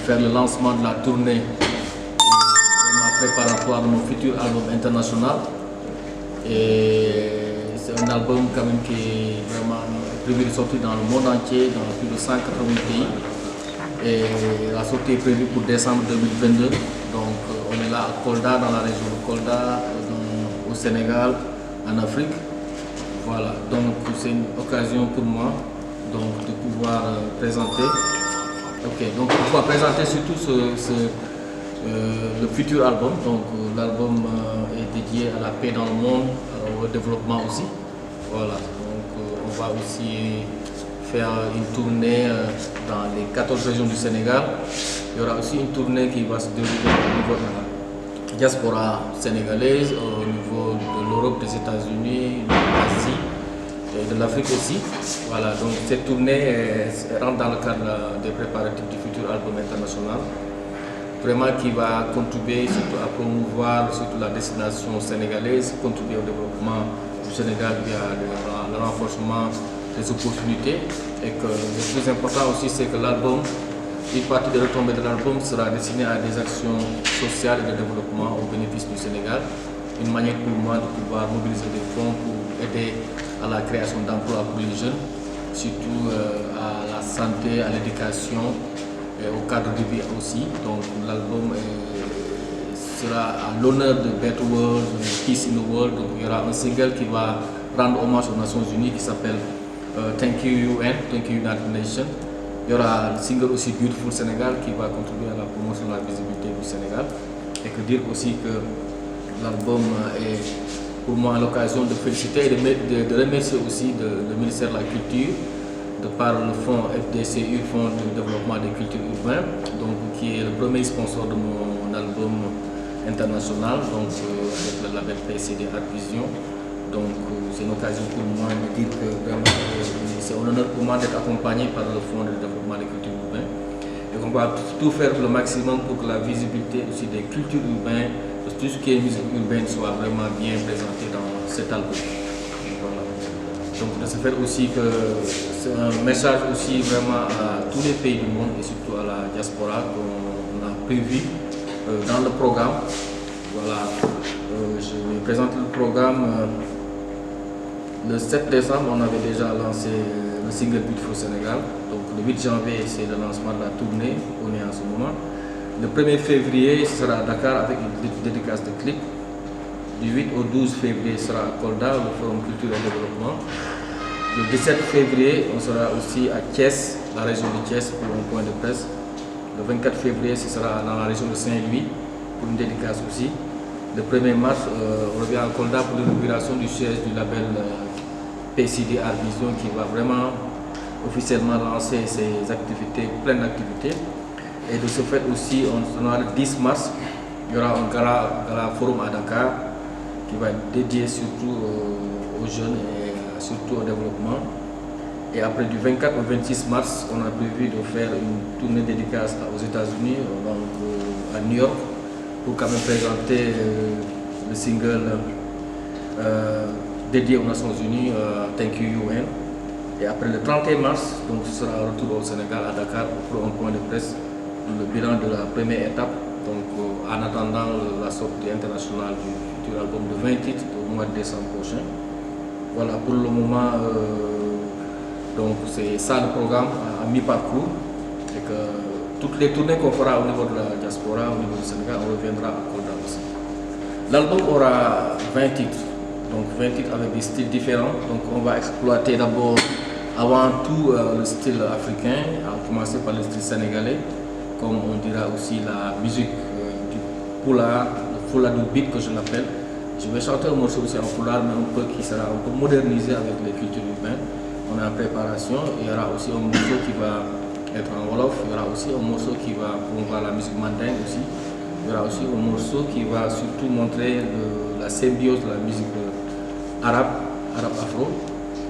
faire le lancement de la tournée préparatoire de mon futur album international. Et c'est un album quand même qui est vraiment prévu de sortir dans le monde entier, dans plus de 180 pays. Et la sortie est prévue pour décembre 2022. Donc on est là à Kolda, dans la région de Kolda, au Sénégal, en Afrique. Voilà, donc c'est une occasion pour moi donc, de pouvoir présenter. Ok, donc pour pouvoir présenter surtout le futur album. Donc l'album est dédié à la paix dans le monde, au développement aussi. Voilà, donc on va aussi faire une tournée dans les 14 régions du Sénégal. Il y aura aussi une tournée qui va se dérouler au niveau de la diaspora sénégalaise, au niveau de l'Europe, des États-Unis, de l'Asie et de l'Afrique aussi. Voilà, donc cette tournée rentre dans le cadre des préparatifs du futur album international, vraiment qui va contribuer surtout à promouvoir surtout la destination sénégalaise, contribuer au développement du Sénégal via le renforcement des opportunités. Et que le plus important aussi, c'est que l'album, une partie des retombées de l'album sera destinée à des actions sociales et de développement au bénéfice du Sénégal. Une manière pour moi de pouvoir mobiliser des fonds pour aider à la création d'emplois pour les jeunes, surtout à la santé, à l'éducation et au cadre de vie aussi. Donc l'album sera à l'honneur de Better World, Peace in the World. Donc il y aura un single qui va rendre hommage aux Nations Unies qui s'appelle Thank You UN, Thank You United Nations. Il y aura le single aussi Beautiful Sénégal qui va contribuer à la promotion de la visibilité du Sénégal. Et que dire aussi que l'album est pour moi l'occasion de féliciter et de remercier aussi le ministère de la Culture, de par le fonds FDCU, Fonds de développement des cultures urbaines, donc, qui est le premier sponsor de mon album international, donc avec le label PCD Art Vision. Donc c'est une occasion pour moi de dire que vraiment c'est un honneur pour moi d'être accompagné par le Fonds de développement des cultures urbaines. Et on va tout faire le maximum pour que la visibilité aussi des cultures urbaines, tout ce qui est musique urbaine soit vraiment bien présenté dans cet album. Voilà. Donc de ce fait aussi que c'est un message aussi vraiment à tous les pays du monde et surtout à la diaspora qu'on a prévu dans le programme. Voilà, je vais présenter le programme. Le 7 décembre, on avait déjà lancé le single Beautiful Sénégal. Donc le 8 janvier, c'est le lancement de la tournée qu'on est en ce moment. Le 1er février, ce sera à Dakar avec une dédicace de clip. Du 8 au 12 février, ce sera à Kolda, le Forum Culture et Développement. Le 17 février, on sera aussi à Thiès, la région de Thiès, pour un point de presse. Le 24 février, ce sera dans la région de Saint-Louis, pour une dédicace aussi. Le 1er mars, on revient à Kolda pour l'inauguration du siège du label PCD Art Vision qui va vraiment officiellement lancer ses activités, plein d'activités. Et de ce fait aussi, on aura le 10 mars, il y aura un gala forum à Dakar qui va être dédié surtout aux jeunes et surtout au développement. Et après du 24 au 26 mars, on a prévu de faire une tournée dédicace aux États-Unis, donc à New York, pour quand même présenter le single dédié aux Nations Unies, Thank You UN. Et après le 31 mars, donc ce sera un retour au Sénégal, à Dakar, pour un point de presse, le bilan de la première étape. Donc en attendant la sortie internationale du futur album de 20 titres au mois de décembre prochain. Voilà, pour le moment, donc c'est ça le programme à mi-parcours. Et que toutes les tournées qu'on fera au niveau de la diaspora, au niveau du Sénégal, on reviendra à Kolda aussi. L'album aura 20 titres. Donc 20 titres avec des styles différents. Donc on va exploiter d'abord, avant tout, le style africain, à commencer par le style sénégalais, comme on dira aussi la musique du Pulaar, le Fuladu beat que je l'appelle. Je vais chanter un morceau aussi en Pulaar, mais un peu qui sera un peu modernisé avec les cultures urbaines. On est en préparation. Il y aura aussi un morceau qui va être en Wolof. Il y aura aussi un morceau qui va promouvoir la musique mandingue aussi. Il y aura aussi un morceau qui va surtout montrer la symbiose de la musique arabe-afro.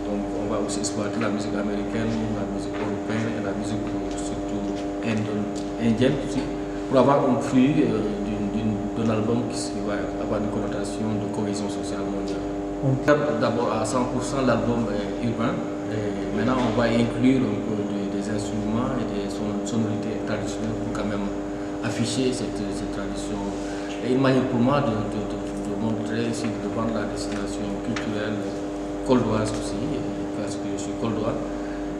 Donc on va aussi exploiter la musique américaine, la musique européenne et la musique surtout indienne aussi, pour avoir un fruit d'un album qui va avoir une connotation de cohésion sociale mondiale. D'abord à 100% l'album est urbain, et maintenant on va inclure un peu des instruments et des sons sonorité traditionnelle pour quand même afficher cette tradition. Et une manière pour moi de montrer, de vendre la destination culturelle coldoise aussi, parce que je suis coldois,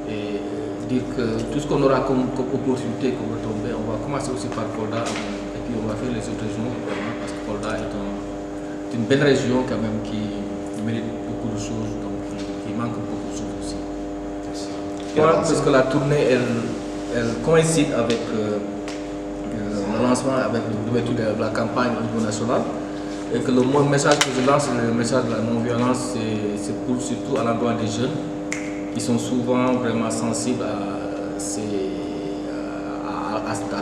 et dire que tout ce qu'on aura comme opportunité, comme retombée, on va commencer aussi par Kolda, et puis on va faire les autres régions, parce que Kolda est une belle région quand même qui mérite beaucoup de choses, donc qui manque beaucoup de choses aussi. Parce que la tournée, elle coïncide avec le lancement, avec l'ouverture de la campagne au niveau national. Et que le message que je lance, le message de la non-violence, c'est surtout à l'endroit des jeunes qui sont souvent vraiment sensibles à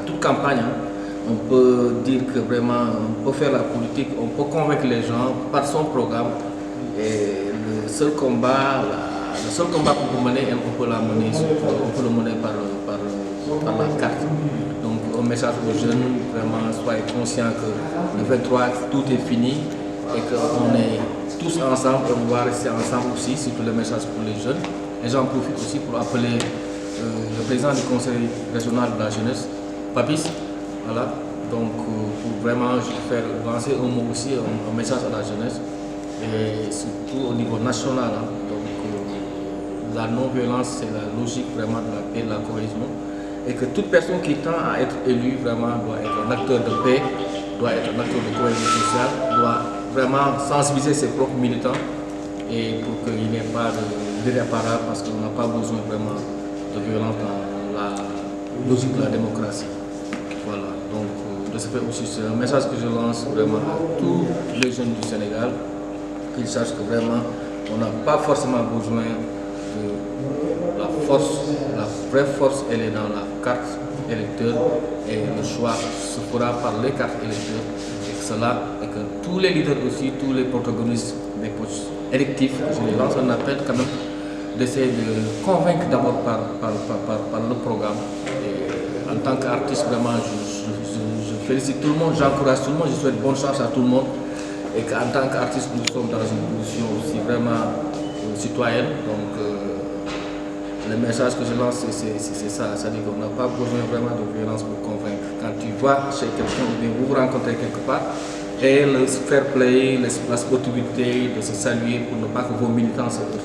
toute campagne. On peut dire que vraiment, on peut faire la politique, on peut convaincre les gens par son programme. Et le seul combat qu'on peut mener, on peut le mener par la carte. Donc un message aux jeunes, vraiment soyez conscients que le 23 tout est fini et qu'on est tous ensemble et on va rester ensemble aussi, surtout le message pour les jeunes. Et j'en profite aussi pour appeler le président du conseil régional de la jeunesse, Papis, voilà, donc pour vraiment faire lancer un mot aussi, un message à la jeunesse, et surtout au niveau national. Donc la non-violence, c'est la logique vraiment de la paix, de la cohésion. Et que toute personne qui tend à être élue vraiment doit être un acteur de paix, doit être un acteur de cohésion sociale, doit vraiment sensibiliser ses propres militants et pour qu'il n'y ait pas d'irréparable parce qu'on n'a pas besoin vraiment de violence dans la logique de la démocratie. Voilà, donc de ce fait aussi c'est un message que je lance vraiment à tous les jeunes du Sénégal, qu'ils sachent que vraiment on n'a pas forcément besoin de la force, la vraie force elle est dans la carte électeur et le choix se fera par les cartes électeurs et que tous les leaders aussi, tous les protagonistes des postes électifs, je les lance un appel quand même d'essayer de convaincre d'abord par le programme. Et en tant qu'artiste vraiment je félicite tout le monde, j'encourage tout le monde, je souhaite bonne chance à tout le monde et qu'en tant qu'artiste nous sommes dans une position aussi vraiment citoyenne. Donc le message que je lance, c'est ça, c'est-à-dire qu'on n'a pas besoin vraiment de violence pour convaincre. Quand tu vas chez quelqu'un ou bien vous vous rencontrez quelque part, et le fair play, la sportivité, de se saluer pour ne pas que vos militants se heurtent.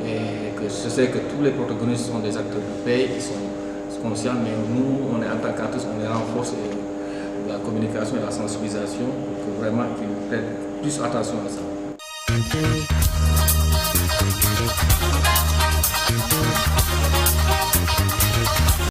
Et que je sais que tous les protagonistes sont des acteurs de paix, ils sont conscients, mais nous, on est en tant qu'artistes, on les renforce la communication et la sensibilisation pour que vraiment qu'ils prennent plus attention à ça.